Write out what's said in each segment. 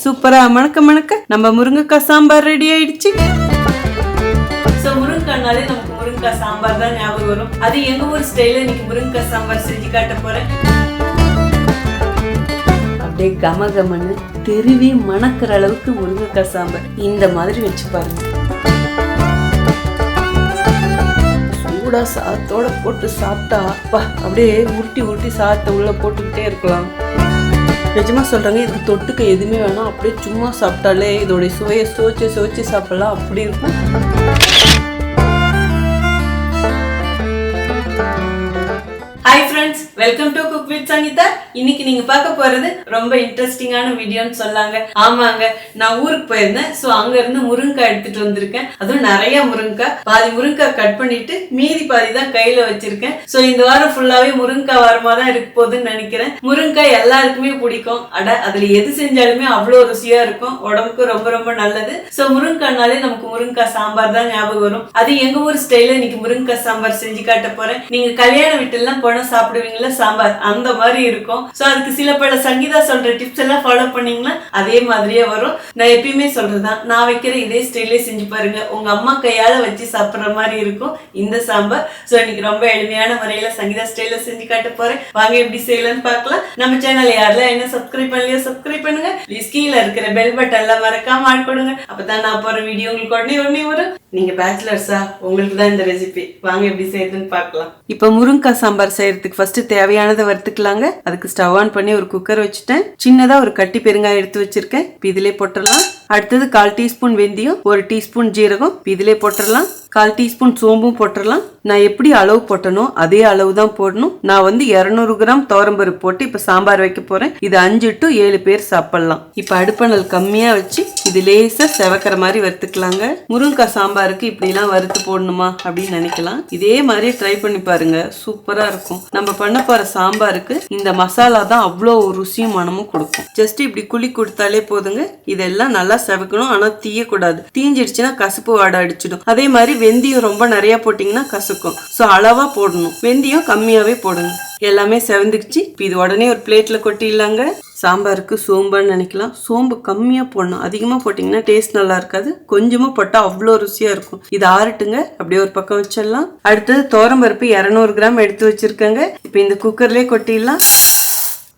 சூப்பரா மணக்க மணக்க நம்ம முருங்கைக்காய் சாம்பார் ரெடி ஆயிடுச்சு. முருங்கைக்காய்னாலே நமக்கு முருங்கைக்காய் சாம்பார் தான் ஞாபகம் வரும். அது எங்க ஊர் ஸ்டைல இன்னைக்கு முருங்கைக்காய் சாம்பார் செஞ்சு காட்ட போறேன். அப்படியே கம கமன்னு தெருவே மணக்கிற அளவுக்கு முருங்கைக்காய் சாம்பார் இந்த மாதிரி வச்சு பாருங்க. சூடா சாத்தோட போட்டு சாப்பிட்டா அப்படியே உருட்டி உருட்டி சாத்த உள்ள போட்டுக்கிட்டே இருக்கலாம். நிஜமா சொல்றாங்க, இதுக்கு தொட்டுக்க எதுவுமே வேணாம், அப்படியே சும்மா சாப்பிட்டாலே இதோடைய சுவையை சுவைச்சு சாப்பிடலாம். அப்படி இருக்கும். Hi friends, welcome to cook with Sangeetha. இன்னைக்கு நீங்க பார்க்க போறது ரொம்ப இன்ட்ரெஸ்டிங்கான வீடியோன்னு சொல்லாங்க. ஆமாங்க, நான் ஊருக்கு போயிருந்தேன். சோ அங்க இருந்து முருங்கைக்காய் எடுத்துட்டு வந்திருக்கேன். அதுவும் நிறைய முருங்கைக்காய். பாதி முருங்கைக்காய் கட் பண்ணிட்டு மீதி பாதி தான் கையில வச்சிருக்கேன். சோ இந்த வாரம் ஃபுல்லாவே முருங்கைக்காய் வாரமா தான் இருக்க போகுதுன்னு நினைக்கிறேன். முருங்கைக்காய் எல்லாருக்குமே பிடிக்கும். அதுல எது செஞ்சாலுமே அவ்வளவு ருசியா இருக்கும். உடம்புக்கு ரொம்ப ரொம்ப நல்லது. சோ முருங்கைக்காய்னாலே நமக்கு முருங்கைக்காய் சாம்பார் தான் ஞாபகம் வரும். அது எங்க ஊர் ஸ்டைல இன்னைக்கு முருங்கைக்காய் சாம்பார் செஞ்சு காட்ட போறேன். நீங்க கல்யாண வீட்டுல போனா சாப்பிடுவீங்களா சாம்பார், அந்த மாதிரி இருக்கும். சோ அதுக்கு சில பல சங்கீதா சொல்ற டிப்ஸ் எல்லாம் ஃபாலோ பண்ணீங்கன்னா அதே மாதிரியே வரும். நான் எப்பயுமே சொல்றதுதான், நான் வைக்கிற இதே ஸ்டைலே செஞ்சு பாருங்க. உங்க அம்மா கையால வச்சு சாப்பிடுற மாதிரி இருக்கும் இந்த சாம்பார். சோ இன்னைக்கு ரொம்ப எளிமையான முறையில சங்கீதா ஸ்டைல செஞ்சு காட்ட போறேன். வாங்க எப்படி செய்யலாம்னு பார்க்கலாம். நம்ம சேனல் யாரெல்லாம் என்ன சப்ஸ்கிரைப் பண்ணலையோ சப்ஸ்கிரைப் பண்ணுங்க. ப்ளீஸ் கீழே இருக்கிற பெல் பட்டன்ல மறக்காம ஆட் பண்ணுங்க. அப்பதான் நான் போற வீடியோ உங்களுக்கு உடனே வரும். நீங்க பேச்சுலர்ஸா, உங்களுக்கு தான் இந்த ரெசிபி. வாங்க எப்படி செய்யறதுன்னு பார்க்கலாம். இப்ப முருங்கைக்காய் சாம்பார் செய்யறதுக்கு ஃபர்ஸ்ட் தேவையானதை வறுத்துக்கலாங்க. அதுக்கு ஸ்டவ் ஆன் பண்ணி ஒரு குக்கர் வச்சுட்டேன். சின்னதா ஒரு கட்டி பெருங்காயம் எடுத்து வச்சிருக்கேன். இதிலே போட்டுடலாம். அடுத்தது 1/4 டீஸ்பூன் வெந்தயம், 1 டீஸ்பூன் ஜீரகம் இதிலே போட்டுடலாம். 1/4 டீஸ்பூன் சோம்பும் போட்டுடலாம். நான் எப்படி அளவு போட்டனோ அதே அளவு தான் போடணும். நான் 200 கிராம் துவரம்பருப்பு போட்டு இப்ப சாம்பார் வைக்க போறேன். இது 5 to 7 பேர் சாப்பிடலாம். இப்ப அடுப்பணல் கம்மியா வச்சு இது லேசா செவக்கிற மாதிரி வறுத்துக்கலாங்க. முருங்கைக்காய் சாம்பாருக்கு இப்படி எல்லாம் வறுத்து போடணுமா அப்படின்னு நினைக்கலாம். இதே மாதிரி ட்ரை பண்ணி பாருங்க, சூப்பரா இருக்கும். நம்ம பண்ண போற சாம்பாருக்கு இந்த மசாலா தான் அவ்வளவு ருசியும் மனமும் கொடுக்கும். ஜஸ்ட் இப்படி குழி கொடுத்தாலே போதுங்க. இதெல்லாம் நல்லா செவக்கணும். ஆனா தீயக்கூடாது. தீஞ்சிடுச்சுன்னா கசப்பு வாடை அடிச்சிடும். அதே மாதிரி வெந்தயம் ரொம்ப நிறைய போட்டீங்கன்னா கசக்கும். சோ அளவா போடணும். வெந்தயம் கம்மியாவே போடுங்க. எல்லாமே செவந்துக்குச்சு. இது உடனே ஒரு பிளேட்ல கொட்டிடலாங்க. சாம்பாருக்கு சோம்புன்னு நினைக்கலாம். சோம்பு கம்மியா போடணும். அதிகமா போட்டீங்கன்னா டேஸ்ட் நல்லா இருக்காது. கொஞ்சமா போட்டா அவ்வளோ ருசியா இருக்கும். இது ஆறட்டுங்க. அப்படியே ஒரு பக்கம் வச்சிடலாம். அடுத்தது துவரம்பருப்பு 200 கிராம் எடுத்து வச்சிருக்கேங்க. இப்ப இந்த குக்கர்லயே கொட்டிடலாம்.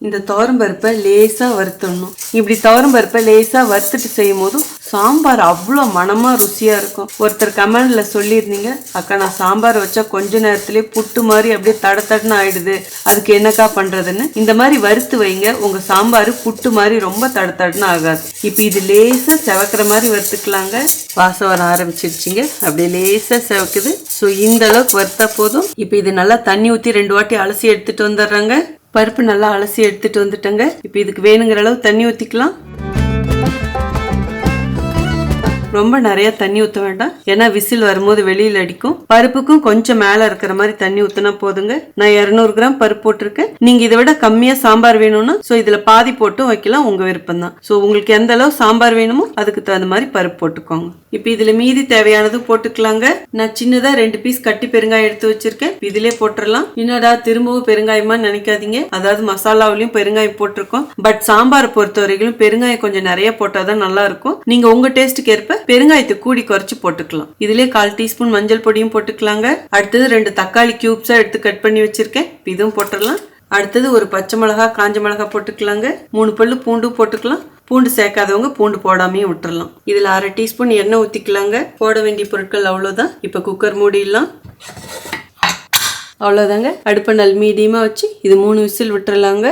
இந்த துவரம்பருப்பை லேசா வறுத்துடணும். இப்படி துவரம்பருப்பை லேசா வறுத்துட்டு செய்யும் போதும் சாம்பார் அவ்வளோ மனமா ருசியா இருக்கும். ஒருத்தர் கமெண்ட்ல சொல்லியிருந்தீங்க, அக்கா நான் சாம்பார் வச்சா கொஞ்ச நேரத்திலே புட்டு மாதிரி அப்படியே தடன்னு ஆயிடுது, அதுக்கு என்னக்கா பண்றதுன்னு. இந்த மாதிரி வறுத்து வைங்க. உங்க சாம்பார் புட்டு மாதிரி ரொம்ப தடன்னு ஆகாது. இப்ப இது லேசா செவக்கிற மாதிரி வறுத்துக்கலாங்க. வாசம் வர ஆரம்பிச்சிருச்சுங்க. அப்படியே லேசா செவக்குது. ஸோ இந்த அளவுக்கு வறுத்தா போதும். இப்ப இது நல்லா தண்ணி ஊற்றி 2 வாட்டி அலசி எடுத்துட்டு வந்துடுறாங்க. பருப்பு நல்லா அலசி எடுத்துட்டு வந்துட்டேங்க. இப்ப இதுக்கு வேணுங்கிற அளவு தண்ணி ஊத்திக்கலாம். ரொம்ப நிறைய தண்ணி ஊற்ற வேண்டாம். ஏன்னா விசில் வரும்போது வெளியில அடிக்கும். பருப்புக்கும் கொஞ்சம் மேல இருக்கிற மாதிரி தண்ணி ஊத்தினா போதுங்க. நான் 200 கிராம் பருப்பு போட்டிருக்கேன். நீங்க இதை விட கம்மியா சாம்பார் வேணும்னா இதுல பாதி போட்டும் வைக்கலாம். உங்க விருப்பம் தான். உங்களுக்கு எந்த அளவு சாம்பார் வேணுமோ அதுக்கு தகுந்த மாதிரி பருப்பு போட்டுக்கோங்க. இப்ப இதுல மீதி தேவையானது போட்டுக்கலாங்க. நான் சின்னதா 2 பீஸ் கட்டி பெருங்காயம் எடுத்து வச்சிருக்கேன். இதிலே போட்டுடலாம். என்னடா திரும்பவும் பெருங்காயமா நினைக்காதீங்க. அதாவது மசாலாவிலையும் பெருங்காயம் போட்டிருக்கோம். பட் சாம்பார் பொறுத்த வரைக்கும் பெருங்காயம் கொஞ்சம் நிறைய போட்டாதான் நல்லா இருக்கும். நீங்க உங்க டேஸ்ட்டுக்கு ஏற்ப பெருங்காயத்தை கூடி குறைச்சு போட்டுக்கலாம். இதுல 1/4 டீஸ்பூன் மஞ்சள் பொடியும் போட்டுக்கலாங்க. அடுத்தது 2 தக்காளி கியூப்ஸா எடுத்து கட் பண்ணி வச்சிருக்கேன். இதுவும் போட்டுடலாம். அடுத்தது ஒரு பச்சை மிளகா, காஞ்ச மிளகா போட்டுக்கலாங்க. 3 பல்லு பூண்டு போட்டுக்கலாம். பூண்டு சேர்க்காதவங்க பூண்டு போடாமையே விட்டுறலாம். இதுல 1/2 டீஸ்பூன் எண்ணெய் ஊத்திக்கலாங்க. போட வேண்டிய பொருட்கள் அவ்வளவுதான். இப்ப குக்கர் மூடிடலாம். அவ்வளவுதாங்க. அடுப்பணல் மீடியமா வச்சு இது 3 விசில் விட்டுறலாங்க.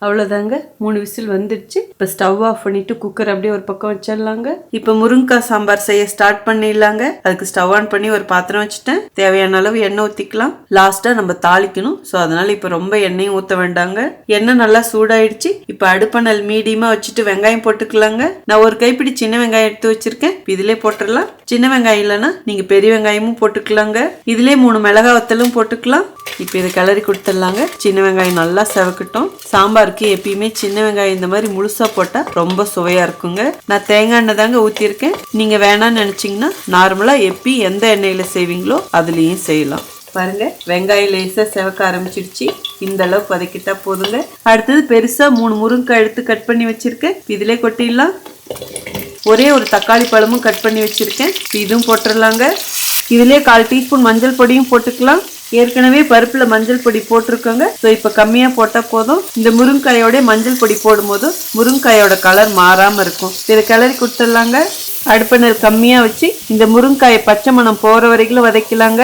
அவ்வளவுதாங்க. 3 விசில் வந்துடுச்சு. இப்ப ஸ்டவ் ஆஃப் பண்ணிட்டு குக்கர் அப்படியே ஒரு பக்கம் வச்சிடலாங்க. இப்ப முருங்கைக்காய் சாம்பார் செய்ய ஸ்டார்ட் பண்ணிடலாங்க. அதுக்கு ஸ்டவ் ஆன் பண்ணி ஒரு பாத்திரம் வச்சுட்டேன். தேவையான அளவு எண்ணெய் ஊத்திக்கலாம். லாஸ்டா நம்ம தாளிக்கணும். சோ அதனால இப்ப ரொம்ப எண்ணெயும் ஊத்த வேண்டாங்க. எண்ணெய் நல்லா சூடாயிடுச்சு. இப்ப அடுப்பணல் மீடியமா வச்சுட்டு வெங்காயம் போட்டுக்கலாங்க. நான் ஒரு கைப்பிடி சின்ன வெங்காயம் எடுத்து வச்சிருக்கேன். இதுல போட்டுடலாம். சின்ன வெங்காயம் இல்லைன்னா நீங்க பெரிய வெங்காயமும் போட்டுக்கலாங்க. இதுல 3 மிளகாய் வத்தலும் போட்டுக்கலாம். இப்ப இதை கிளறி கொடுத்துடலாங்க. சின்ன வெங்காயம் நல்லா செவக்கட்டும். சாம்பாருக்கு எப்பயுமே சின்ன வெங்காயம் இந்த மாதிரி முழுசா போட்டா ரொம்ப சுவையா இருக்குங்க. நான் தேங்காய் எண்ணெய் தாங்க ஊத்திருக்கேன். நீங்க வேணாம்னு நினைச்சீங்கன்னா நார்மலா எப்பயும் எந்த எண்ணெயில செய்வீங்களோ அதுலயும் செய்யலாம். பாருங்க வெங்காயம் லேசா செவக்க ஆரம்பிச்சிடுச்சு. இந்த அளவுக்கு வதக்கிட்டா போதுங்க. அடுத்தது பெருசா 3 முருங்கைக்காய் எடுத்து கட் பண்ணி வச்சிருக்கேன். இதிலே கொட்டிடலாம். ஒரே ஒரு தக்காளி பழமும் கட் பண்ணி வச்சிருக்கேன். இதுவும் போட்டுடலாங்க. இதுலேயே 1/4 டீஸ்பூன் மஞ்சள் பொடியும் போட்டுக்கலாம். ஏற்கனவே பருப்புல மஞ்சள் பொடி போட்டிருக்கோங்க. ஸோ இப்போ கம்மியா போட்டா போதும். இந்த முருங்கைக்காயோட மஞ்சள் பொடி போடும்போது முருங்கைக்காயோட கலர் மாறாம இருக்கும். இதை கிளறி கொடுத்துடலாங்க. அடுப்பெண்ணெய் கம்மியா வச்சு இந்த முருங்கைக்காயை பச்சை மணம் போற வரைக்கும் வதக்கலாங்க.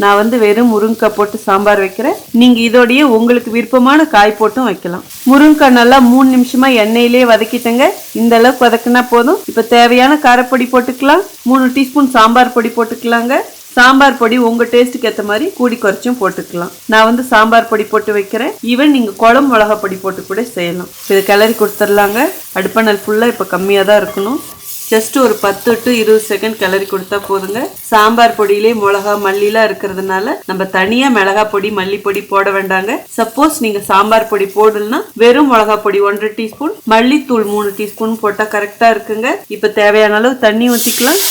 நான் வெறும் முருங்கைக்காய் போட்டு சாம்பார் வைக்கிறேன். நீங்க இதோடய உங்களுக்கு விருப்பமான காய் போட்டும் வைக்கலாம். முருங்கைக்காய் நல்லா 3 நிமிஷமா எண்ணெயிலே வதக்கிட்டேங்க. இந்த அளவுக்கு வதக்கினா போதும். இப்ப தேவையான காரப்பொடி போட்டுக்கலாம். 3 டீஸ்பூன் சாம்பார் பொடி போட்டுக்கலாங்க. சாம்பார் பொடி உங்க டேஸ்ட்டுக்கு ஏற்ற மாதிரி கூடி குறைச்சும் போட்டுக்கலாம். நான் சாம்பார் பொடி போட்டு வைக்கிறேன். ஈவன் நீங்க குழம்பு மிளகா பொடி போட்டு கூட செய்யலாம். இதை கிளறி கொடுத்துடலாங்க. அடுப்பெண்ணெய் ஃபுல்லா இப்ப கம்மியா தான் இருக்கணும். ஜஸ்ட் ஒரு 10 to 20 செகண்ட் கிளறி கொடுத்தா போதுங்க. சாம்பார் பொடியிலே மிளகா மல்லிலாம் இருக்கிறதுனால நம்ம தனியா மிளகா பொடி மல்லி பொடி போட வேண்டாங்க. சப்போஸ் நீங்க சாம்பார் பொடி போடலன்னா வெறும் மிளகா பொடி 1.5 டீஸ்பூன், மல்லித்தூள் 3 டீஸ்பூன் போட்டா கரெக்டா இருக்குங்க. இப்ப தேவையான அளவு தண்ணி ஊற்றிக்கலாம்.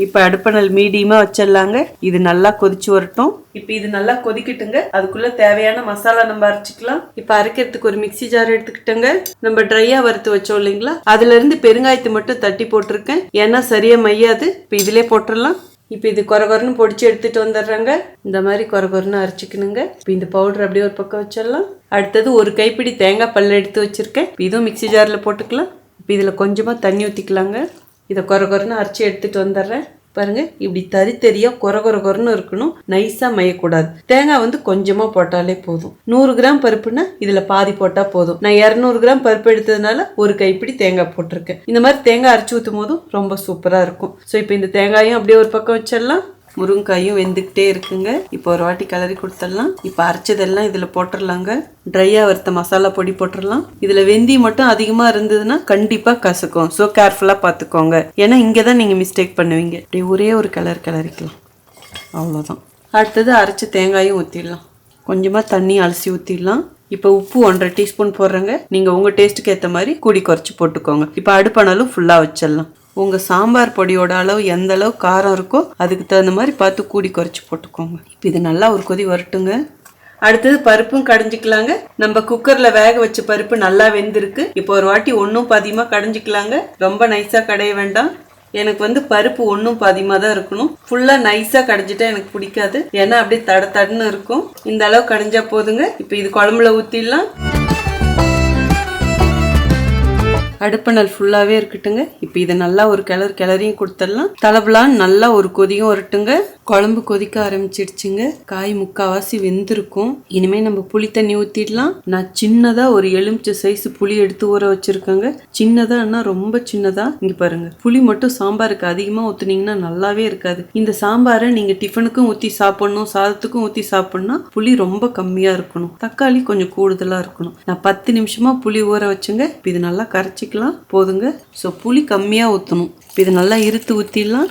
இப்ப அடுப்பெண்ணெய் மீடியமா வச்சிடலாங்க. இது நல்லா கொதிச்சு வரட்டும். இப்ப இது நல்லா கொதிக்கட்டுங்க. அதுக்குள்ள தேவையான மசாலா நம்ம அரைச்சிக்கலாம். இப்ப அரைக்கிறதுக்கு ஒரு மிக்சி ஜார் எடுத்துக்கிட்டோங்க. நம்ம ட்ரையா வறுத்து வச்சோம் இல்லைங்களா, அதுல இருந்து பெருங்காயத்தை மட்டும் தட்டி போட்டிருக்கேன். ஏன்னா சரியா மையாது. இப்ப இதுலயே போட்டுடலாம். இப்ப இது கொரகொரன்னு பொடிச்சு எடுத்துட்டு வந்துடுறாங்க. இந்த மாதிரி கொரகொரன்னு அரைச்சிக்கணுங்க. இப்ப இந்த பவுடர் அப்படியே ஒரு பக்கம் வச்சிடலாம். அடுத்தது ஒரு கைப்பிடி தேங்காய் பல்ல எடுத்து வச்சிருக்கேன். இதுவும் மிக்சி ஜார்ல போட்டுக்கலாம். இப்ப இதுல கொஞ்சமா தண்ணி ஊத்திக்கலாங்க. இதை கொரகொரன்னு அரைச்சி எடுத்துட்டு வந்துடுறேன். பாருங்க இப்படி தரித்தரியா கொரகொரன்னு இருக்கணும். நைஸா மையக்கூடாது. தேங்காய் கொஞ்சமா போட்டாலே போதும். 100 கிராம் பருப்புன்னா இதுல பாதி போட்டா போதும். நான் 200 கிராம் பருப்பு எடுத்ததுனால ஒரு கைப்பிடி தேங்காய் போட்டிருக்கேன். இந்த மாதிரி தேங்காய் அரைச்சி ஊற்றும் போதும் ரொம்ப சூப்பரா இருக்கும். ஸோ இப்போ இந்த தேங்காயும் அப்படியே ஒரு பக்கம் வச்சிடலாம். முருங்காயும் வெந்துக்கிட்டே இருக்குங்க. இப்போ ஒரு வாட்டி கிளறி கொடுத்துடலாம். இப்போ அரைச்சதெல்லாம் இதுல போட்டுடலாங்க. ட்ரையா வறுத்த மசாலா பொடி போட்டுடலாம். இதுல வெந்தி மட்டும் அதிகமா இருந்ததுன்னா கண்டிப்பா கசக்கும். ஸோ கேர்ஃபுல்லா பாத்துக்கோங்க. ஏன்னா இங்கதான் நீங்க மிஸ்டேக் பண்ணுவீங்க. இப்படி ஒரே ஒரு கிளறிக்கலாம். அவ்வளவுதான். அடுத்தது அரைச்ச தேங்காயும் ஊத்திடலாம். கொஞ்சமா தண்ணி அலசி ஊத்திடலாம். இப்போ உப்பு 1.5 டீஸ்பூன் போடுறேங்க. நீங்க உங்க டேஸ்ட்டுக்கு ஏற்ற மாதிரி கூடி குறைச்சி போட்டுக்கோங்க. இப்போ அடுப்பானாலும் ஃபுல்லா வச்சிடலாம். உங்க சாம்பார் பொடியோட அளவு எந்த அளவு காரம் இருக்கோ அதுக்கு தகுந்த மாதிரி பார்த்து கூடி குறைச்சி போட்டுக்கோங்க. இப்போ இது நல்லா ஒரு கொதி வரட்டுங்க. அடுத்தது பருப்பும் கடைஞ்சிக்கலாங்க. நம்ம குக்கர்ல வேக வச்ச பருப்பு நல்லா வெந்திருக்கு. இப்போ ஒரு வாட்டி 1 பாதியமா கடைஞ்சிக்கலாங்க. ரொம்ப நைஸா கடைய வேண்டாம். எனக்கு பருப்பு 1 பாதியமா தான் இருக்கணும். ஃபுல்லா நைஸா கடைஞ்சிட்டா எனக்கு பிடிக்காது. ஏன்னா அப்படியே தடன்னு இருக்கும். இந்த அளவு கடைஞ்சா போதுங்க. இப்போ இது குழம்புல ஊத்திடலாம். அடுப்பெண்ணெய் ஃபுல்லாவே இருக்கட்டுங்க. இப்போ இதை நல்லா ஒரு கிளறியும் கொடுத்துடலாம். தலபலான்னு நல்லா ஒரு கொதியும் வரட்டுங்க. குழம்பு கொதிக்க ஆரம்பிச்சிடுச்சுங்க. காய் முக்காவாசி வெந்திருக்கும். இனிமே நம்ம புளி தண்ணி ஊத்திடலாம். நான் சின்னதா ஒரு எலுமிச்சை சைஸ் புளி எடுத்து ஊற வச்சிருக்கேங்க. சின்னதான்னா ரொம்ப சின்னதா. இங்க பாருங்க, புளி மட்டும் சாம்பாருக்கு அதிகமா ஊத்துனீங்கன்னா நல்லாவே இருக்காது. இந்த சாம்பாரை நீங்க டிஃபனுக்கும் ஊத்தி சாப்பிடணும், சாதத்துக்கும் ஊத்தி சாப்பிடணும்னா புளி ரொம்ப கம்மியா இருக்கணும். தக்காளி கொஞ்சம் கூடுதலா இருக்கணும். நான் 10 நிமிஷமா புளி ஊற வச்சுங்க. இது நல்லா கரைச்சி போதுங்க. ஸோ புளி கம்மியா ஊற்றணும். இது நல்லா இருத்து ஊற்றிடலாம்.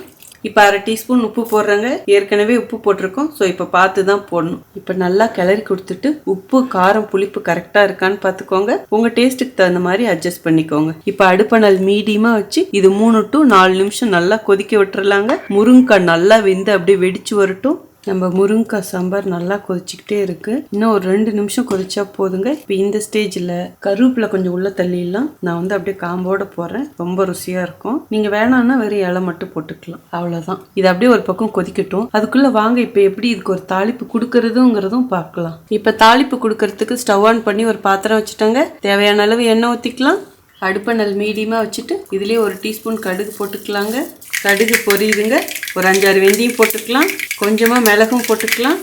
இப்போ 1/2 டீஸ்பூன் உப்பு போடுறாங்க. ஏற்கனவே உப்பு போட்டிருக்கோம். ஸோ இப்போ பார்த்து தான் போடணும். இப்போ நல்லா கிளறி கொடுத்துட்டு உப்பு காரம் புளிப்பு கரெக்டாக இருக்கான்னு பார்த்துக்கோங்க. உங்கள் டேஸ்ட்டுக்கு தகுந்த மாதிரி அட்ஜஸ்ட் பண்ணிக்கோங்க. இப்போ அடுப்பெண்ணெய் மீடியமாக வச்சு இது 3 to 4 நிமிஷம் நல்லா கொதிக்க விட்டுறலாங்க. முருங்கைக்காய் நல்லா வெந்து அப்படியே வெடிச்சு வரட்டும். நம்ம முருங்கைக்காய் சாம்பார் நல்லா கொதிச்சுக்கிட்டே இருக்கு. இன்னும் ஒரு 2 நிமிஷம் கொதிச்சா போதுங்க. இப்போ இந்த ஸ்டேஜ்ல கருவேப்பிலை கொஞ்சம் உள்ள தள்ளிடலாம். நான் அப்படியே காம்போட போடுறேன். ரொம்ப ருசியா இருக்கும். நீங்க வேணாம்னா வெறும் இலை மட்டும் போட்டுக்கலாம். அவ்வளவுதான். இது அப்படியே ஒரு பக்கம் கொதிக்கட்டும். அதுக்குள்ள வாங்க இப்ப எப்படி இதுக்கு ஒரு தாளிப்பு கொடுக்கறதுங்கிறதும் பார்க்கலாம். இப்ப தாளிப்பு கொடுக்கறதுக்கு ஸ்டவ் ஆன் பண்ணி ஒரு பாத்திரம் வச்சுட்டாங்க. தேவையான அளவு எண்ணெய் ஊத்திக்கலாம். அடுப்பெண்ணெய் மீடியமா வச்சுட்டு இதுலயே 1 டீஸ்பூன் கடுகு போட்டுக்கலாங்க. கடுகு பொரியுதுங்க. ஒரு 5-6 வெந்தயம் போட்டுக்கலாம். கொஞ்சமா மிளகும் போட்டுக்கலாம்.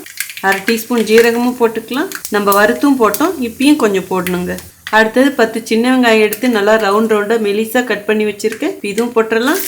1/2 டீஸ்பூன் ஜீரகமும் போட்டுக்கலாம். நம்ம வறுத்தும் போட்டோம், இப்பயும் கொஞ்சம் போடணுங்க. அடுத்தது 10 சின்ன வெங்காயம் எடுத்து நல்லா ரவுண்டா மெலிசா கட் பண்ணி வச்சிருக்கேன். இதுவும் போட்டுடலாம்.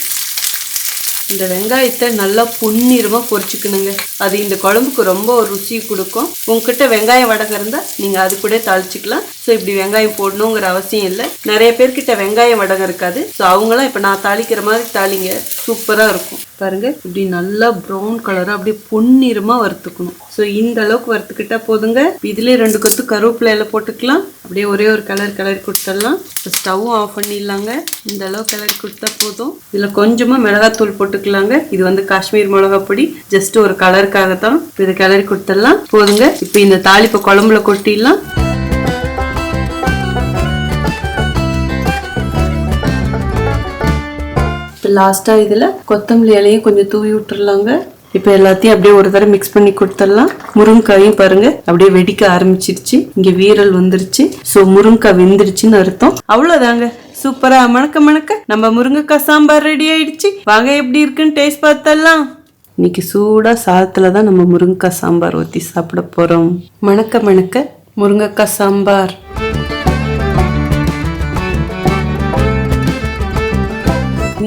இந்த வெங்காயத்தை நல்லா பொன்னிறமா பொரிச்சுக்கணுங்க. அது இந்த குழம்புக்கு ரொம்ப ஒரு ருசி கொடுக்கும். உங்ககிட்ட வெங்காயம் வடகம் இருந்தா நீங்க அது கூட தாளிச்சுக்கலாம். ஸோ இப்படி வெங்காயம் போடணுங்கிற அவசியம் இல்லை. நிறைய பேர்கிட்ட வெங்காயம் வடகம் இருக்காது. ஸோ அவங்களாம் இப்ப நான் தாளிக்கிற மாதிரி தாளிங்க, சூப்பரா இருக்கும். பாருங்க இப்படி நல்லா ப்ரௌன் கலரா அப்படியே பொன்னிறமா வறுத்துக்கணும். ஸோ இந்த அளவுக்கு வறுத்துக்கிட்டா போதுங்க. இதுலேயே 2 கொத்து கருவேப்பிலையில போட்டுக்கலாம். அப்படியே ஒரே ஒரு கலர் கொடுத்துடலாம். இப்போ ஸ்டவ்வும் ஆஃப் பண்ணிடலாங்க. இந்த அளவு கிளறி கொடுத்தா போதும். இதில் கொஞ்சமாக மிளகாத்தூள் போட்டுக்கலாங்க. இது வந்து காஷ்மீர் மிளகா பொடி, ஜஸ்ட் ஒரு கலருக்காக தான். இப்போ இதை கிளறி கொடுத்துடலாம் போதுங்க. இப்போ இந்த தாளிப்பை குழம்புல கொட்டிடலாம். இப்போ லாஸ்ட்டாக இதில் கொத்தமல்லி இலையும் கொஞ்சம் தூவி விட்டுறலாங்க. இப்போ எல்லாத்தையும் அப்படியே ஒரு தடவை மிக்ஸ் பண்ணி கொடுத்துடலாம். முருங்காயும் பாருங்க அப்படியே வெடிக்க ஆரம்பிச்சிருச்சு. இங்கே வீரல் வந்துருச்சு. ஸோ முருங்காய் வெந்துருச்சுன்னு அர்த்தம். அவ்வளோதாங்க. சூப்பரா மணக்க நம்ம முருங்கைக்காய் சாம்பார் ரெடி ஆயிடுச்சு. வாங்க எப்படி இருக்குன்னு டேஸ்ட் பார்த்தலாம். இன்னைக்கு சூடா சாதத்துல தான் நம்ம முருங்கைக்காய் சாம்பார் ஊற்றி சாப்பிட போறோம். மணக்க முருங்கைக்காய் சாம்பார்.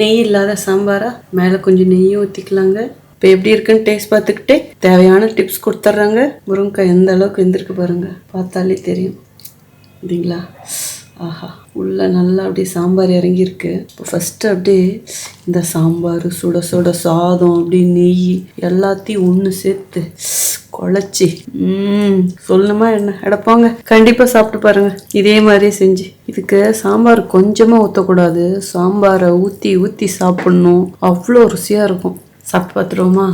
நெய் இல்லாத சாம்பாரா மேலே கொஞ்சம் நெய்யும் ஊற்றிக்கலாங்க. இப்போ எப்படி இருக்குன்னு டேஸ்ட் பார்த்துக்கிட்டே தேவையான டிப்ஸ் கொடுத்துட்றாங்க. முருங்கைக்காய் எந்த அளவுக்கு வெந்திருக்கு பாருங்க, பார்த்தாலே தெரியும் இல்லைங்களா? ஆஹா, உள்ள நல்லா அப்படியே சாம்பார் இறங்கியிருக்கு. இப்போ ஃபஸ்ட்டு அப்படியே இந்த சாம்பார் சுட சுட சாதம் அப்படியே நெய் எல்லாத்தையும் ஒன்று சேர்த்து குழச்சி சொல்லணுமா என்ன அடப்பாங்க. கண்டிப்பாக சாப்பிட்டு பாருங்க இதே மாதிரியே செஞ்சு. இதுக்கு சாம்பார் கொஞ்சமாக ஊற்றக்கூடாது, சாம்பாரை ஊற்றி ஊற்றி சாப்பிட்ணும். அவ்வளோ ருசியாக இருக்கும். சாப்பிட்டு பார்த்துருவோமா?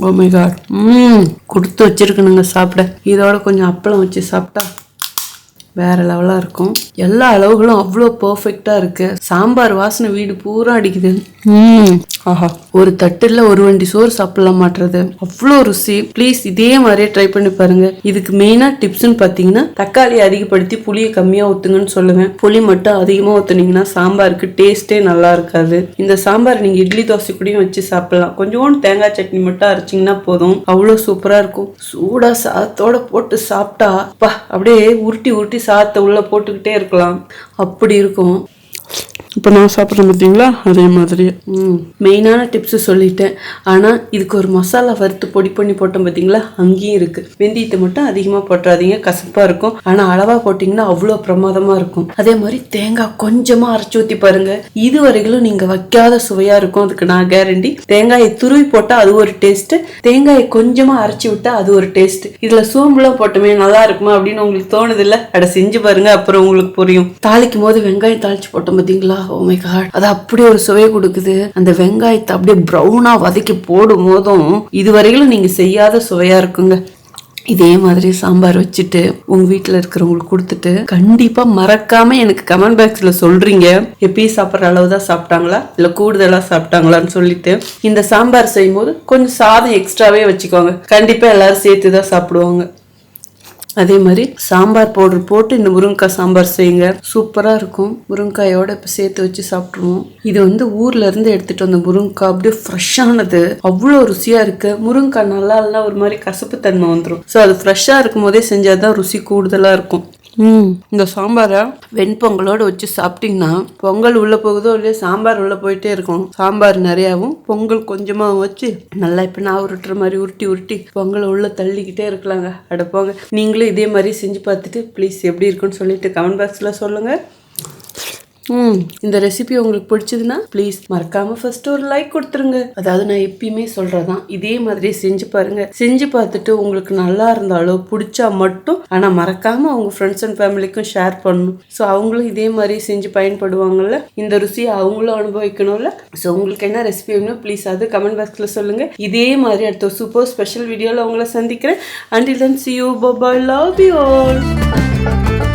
ஓ மை காட், கொடுத்து வச்சிருக்கணுங்க சாப்பிட. இதோட கொஞ்சம் அப்பளம் வச்சு சாப்பிட்டா வேற லெவலாக இருக்கும். எல்லா அளவுகளும் அவ்வளோ பர்ஃபெக்டாக இருக்கு. சாம்பார் வாசனை வீடு பூரா அடிக்குது. ஆஹா, ஒரு தட்டுல ஒரு வண்டி சோறு சாப்பிடலாம் மாட்டுறது, அவ்வளோ ருசி. ப்ளீஸ் இதே மாதிரியே ட்ரை பண்ணி பாருங்க. இதுக்கு மெயினா டிப்ஸ்ன்னு பார்த்தீங்கன்னா தக்காளி அதிகப்படுத்தி புளியை கம்மியாக ஊற்றுங்கன்னு சொல்லுவேன். புளி மட்டும் அதிகமாக ஊற்றுனீங்கன்னா சாம்பாருக்கு டேஸ்டே நல்லா இருக்காது. இந்த சாம்பார் நீங்கள் இட்லி தோசை கூடயும் வச்சு சாப்பிடலாம். கொஞ்சோண்டு தேங்காய் சட்னி மட்டும் அரைச்சிங்கன்னா போதும், அவ்வளோ சூப்பராக இருக்கும். சூடா சாதத்தோட போட்டு சாப்பிட்டா அப்படியே உருட்டி உருட்டி சாதத்தை உள்ள போட்டுக்கிட்டே இருக்கலாம், அப்படி இருக்கும். இப்போ நான் சாப்பிட்றேன் பார்த்தீங்களா, அதே மாதிரி. மெயினான டிப்ஸு சொல்லிட்டேன். ஆனால் இதுக்கு ஒரு மசாலா வறுத்து பொடி பண்ணி போட்டோம் பார்த்தீங்களா, அங்கேயும் இருக்குது. வெந்தயத்தை மட்டும் அதிகமாக போட்டுறாதீங்க, கசப்பாக இருக்கும். ஆனால் அளவாக போட்டிங்கன்னா அவ்வளோ பிரமாதமாக இருக்கும். அதே மாதிரி தேங்காய் கொஞ்சமாக அரைச்சி ஊற்றி பாருங்கள், இது வரைக்கும் நீங்கள் வைக்காத சுவையாக இருக்கும். அதுக்கு நான் கேரண்டி. தேங்காயை துருவி போட்டால் அது ஒரு டேஸ்ட்டு, தேங்காயை கொஞ்சமாக அரைச்சி விட்டால் அது ஒரு டேஸ்ட்டு. இதில் சோம்புலாம் போட்டோமே நல்லா இருக்குமா அப்படின்னு உங்களுக்கு தோணுதில்லை? அட செஞ்சு பாருங்க, அப்புறம் உங்களுக்கு புரியும். தாளிக்கும் போது வெங்காயம் தாளிச்சு போட்டோம் பார்த்தீங்களா, ஓ மை காட், அது அப்படியே ஒரு சுவை கொடுக்குது. அந்த வெங்காயத்தை அப்படியே ப்ரௌனா வதக்கி போடும் போதும் இதுவரையிலும் நீங்க செய்யாத சுவையா இருக்குங்க. இதே மாதிரி சாம்பார் வச்சுட்டு உங்க வீட்டுல இருக்கிறவங்களுக்கு கொடுத்துட்டு கண்டிப்பா மறக்காம எனக்கு கமெண்ட் பாக்ஸ்ல சொல்றீங்க எப்பயும் சாப்பிட்ற அளவு தான் சாப்பிட்டாங்களா இல்ல கூடுதலா சாப்பிட்டாங்களான்னு சொல்லிட்டு. இந்த சாம்பார் செய்யும் போது கொஞ்சம் சாதம் எக்ஸ்ட்ராவே வச்சுக்கோங்க, கண்டிப்பா எல்லாரும் சேர்த்து தான் சாப்பிடுவாங்க. அதே மாதிரி சாம்பார் பவுடர் போட்டு இந்த முருங்கைக்காய் சாம்பார் செய்யுங்க, சூப்பரா இருக்கும். முருங்கைக்காயோட இப்போ சேர்த்து வச்சு சாப்பிட்ருவோம். இது வந்து ஊர்ல இருந்து எடுத்துட்டு வந்த முருங்கைக்காய், அப்படியே ஃப்ரெஷ்ஷானது, அவ்வளோ ருசியா இருக்கு. முருங்கைக்காய் நல்லா இல்லைன்னா ஒரு மாதிரி கசப்பு தன்மை வந்துடும். ஸோ அது ஃப்ரெஷ்ஷா இருக்கும் போதே செஞ்சாதான் ருசி கூடுதலா இருக்கும். இந்த சாம்பாரை வெண்பொங்கலோட வச்சு சாப்பிட்டீங்கன்னா பொங்கல் உள்ள போகுதோ இல்லையா சாம்பார் உள்ள போயிட்டே இருக்கும். சாம்பார் நிறையாவும் பொங்கல் கொஞ்சமாகவும் வச்சு நல்லா இப்போ நான் உருட்டுற மாதிரி உருட்டி உருட்டி பொங்கலை உள்ள தள்ளிக்கிட்டே இருக்கலாங்க. அடப்போங்க, நீங்களும் இதே மாதிரி செஞ்சு பார்த்துட்டு ப்ளீஸ் எப்படி இருக்குன்னு சொல்லிட்டு கமெண்ட் பாக்ஸில் சொல்லுங்கள். இந்த ரெசிபி உங்களுக்கு பிடிச்சதுன்னா ப்ளீஸ் மறக்காம ஃபர்ஸ்ட் ஒரு லைக் கொடுத்துருங்க. அதாவது நான் எப்பயுமே சொல்றதான், இதே மாதிரி செஞ்சு பாருங்க. செஞ்சு பார்த்துட்டு உங்களுக்கு நல்லா இருந்தாலோ பிடிச்சா மட்டும் ஆனா மறக்காம அவங்க ஃப்ரெண்ட்ஸ் அண்ட் ஃபேமிலிக்கும் ஷேர் பண்ணணும். ஸோ அவங்களும் இதே மாதிரி செஞ்சு பயன்படுவாங்கல்ல, இந்த ருசியை அவங்களும் அனுபவிக்கணும்ல. ஸோ உங்களுக்கு என்ன ரெசிபி வேணும் ப்ளீஸ் அது கமெண்ட் பாக்ஸ்ல சொல்லுங்க. இதே மாதிரி அடுத்த சூப்பர் ஸ்பெஷல் வீடியோல உங்களை சந்திக்கிறேன். Until then, see you, bye bye, love you all.